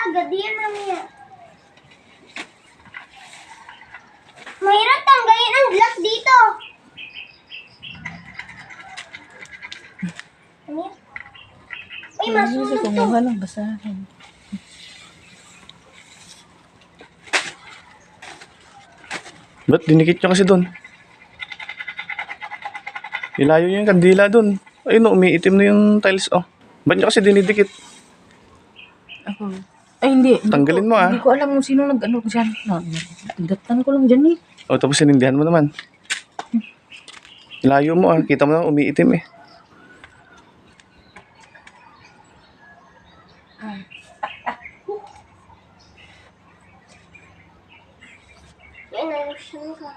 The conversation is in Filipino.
agad yan mamaya. Mahirap tanggalin ang glass dito. Uy, masunog to. Kumuha lang, basahin. Ba't dinikit nyo kasi doon? Ilayo nyo yung kandila doon. Ayun no, umiitim na yung tiles oh. Ba't nyo kasi dinidikit? Ako. Ay, hindi. Tanggalin mo, ah. Hindi ko alam kung sino nag-ano dyan. Nagdatan ko lang dyan eh. O tapos sinindihan mo naman. Ilayo mo ah, kita mo na umiitim eh. Yan, ayos ka.